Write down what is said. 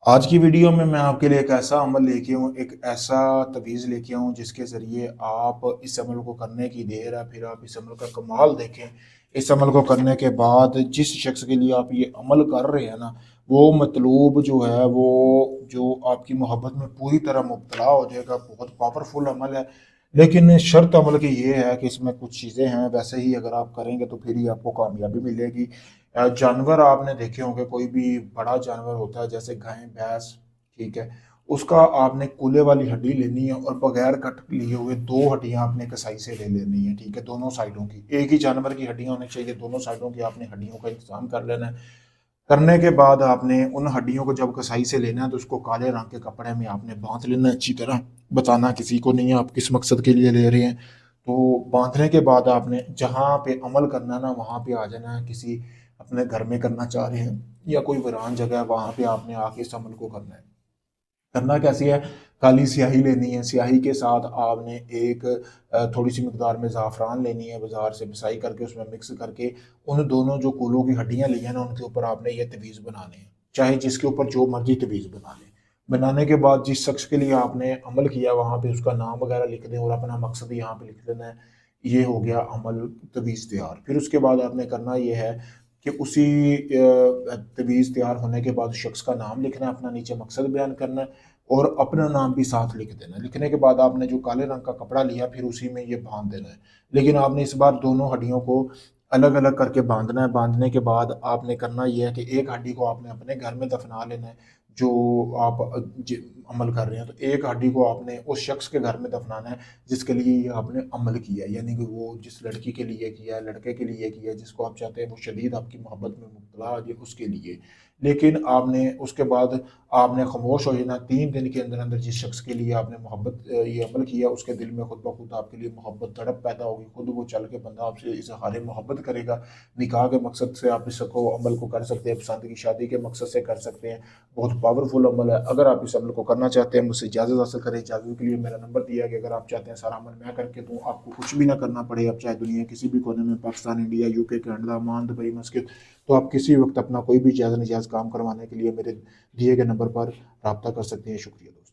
आज की वीडियो में मैं आपके लिए एक ऐसा अमल लेके हूँ, एक ऐसा तवीज़ लेके हूँ जिसके ज़रिए आप इस अमल को करने की देर है, फिर आप इस अमल का कमाल देखें। इस अमल को करने के बाद जिस शख्स के लिए आप ये अमल कर रहे हैं ना, वो मतलूब जो है वो जो आपकी मोहब्बत में पूरी तरह मुब्तला हो जाएगा। बहुत पावरफुल अमल है, लेकिन शर्त अमल की ये है कि इसमें कुछ चीज़ें हैं, वैसे ही अगर आप करेंगे तो फिर ही आपको कामयाबी मिलेगी। जानवर आपने देखे होंगे, कोई भी बड़ा जानवर होता है जैसे गाय भैंस, ठीक है, उसका आपने कूले वाली हड्डी लेनी है और बगैर कट लिए हुए दो हड्डियां आपने कसाई से ले लेनी है, ठीक है, दोनों साइडों की। एक ही जानवर की हड्डियां होनी चाहिए, दोनों साइडों की आपने हड्डियों का इंतजाम कर लेना है। करने के बाद आपने उन हड्डियों को जब कसाई से लेना है तो उसको काले रंग के कपड़े में आपने बांध लेना है अच्छी तरह। बताना किसी को नहीं है आप किस मकसद के लिए ले रहे हैं। तो बांधने के बाद आपने जहाँ पे अमल करना है ना, वहाँ पे आ जाना है। किसी अपने घर में करना चाह रहे हैं या कोई वीरान जगह है, वहाँ पे आपने आके इस अमल को करना है। करना कैसी है, काली स्याही लेनी है, स्याही के साथ आपने एक थोड़ी सी मकदार में ज़ाफ़रान लेनी है, बाज़ार से पिसाई करके उसमें मिक्स करके उन दोनों जो कूलों की हड्डियाँ ली हैं ना, उनके ऊपर आपने ये तवीज़ बनाने हैं। चाहे जिसके ऊपर जो मर्जी तवीज़ बना लें। बनाने के बाद जिस शख्स के लिए आपने अमल किया वहाँ पे उसका नाम वगैरह लिख दें और अपना मकसद यहाँ पे लिख देना है। ये हो गया अमल, तवीज़ तैयार। फिर उसके बाद आपने करना ये है कि उसी तवीज़ तैयार होने के बाद उस शख्स का नाम लिखना है, अपना नीचे मकसद बयान करना है और अपना नाम भी साथ लिख देना है। लिखने के बाद आपने जो काले रंग का कपड़ा लिया फिर उसी में ये बांध देना है। लेकिन आपने इस बार दोनों हड्डियों को अलग अलग करके बांधना है। बांधने के बाद आपने करना यह है कि एक हड्डी को आपने अपने घर में दफना लेना है, जो आप अमल कर रहे हैं। तो एक हड्डी को आपने उस शख्स के घर में दफनाना है जिसके लिए ये आपने अमल किया है, यानी कि वो जिस लड़की के लिए किया है, लड़के के लिए किया है, जिसको आप चाहते हैं वो शदीद आपकी मोहब्बत में मुब्तला हो जाए, उसके लिए। लेकिन आपने उसके बाद आपने खामोश हो जाना। 3 दिन के अंदर अंदर जिस शख्स के लिए आपने मोहब्बत ये अमल किया उसके दिल में खुद ब खुद आपके लिए मोहब्बत तड़प पैदा होगी। खुद वो चल के बंदा आपसे इजहार मोहब्बत करेगा। निकाह के मकसद से आप इसको अमल को कर सकते हैं, पसंद की शादी के मकसद से कर सकते हैं। बहुत पावरफुल अमल है। अगर आप इस अमल को करना चाहते हैं मुझसे इजाज़त हासिल करें। इजाज़त के लिए मेरा नंबर दिया है कि अगर आप चाहते हैं सारा अमल मैं करके दूँ, आपको कुछ भी ना करना पड़े। आप चाहे दुनिया किसी भी कोने में, Pakistan, India, UK, Canada, Oman, Dubai, मस्कत, तो आप किसी वक्त अपना कोई भी जायज़ नजायज़ काम करवाने के लिए मेरे दिए गए नंबर पर रब्ता कर सकते हैं। शुक्रिया दोस्तों।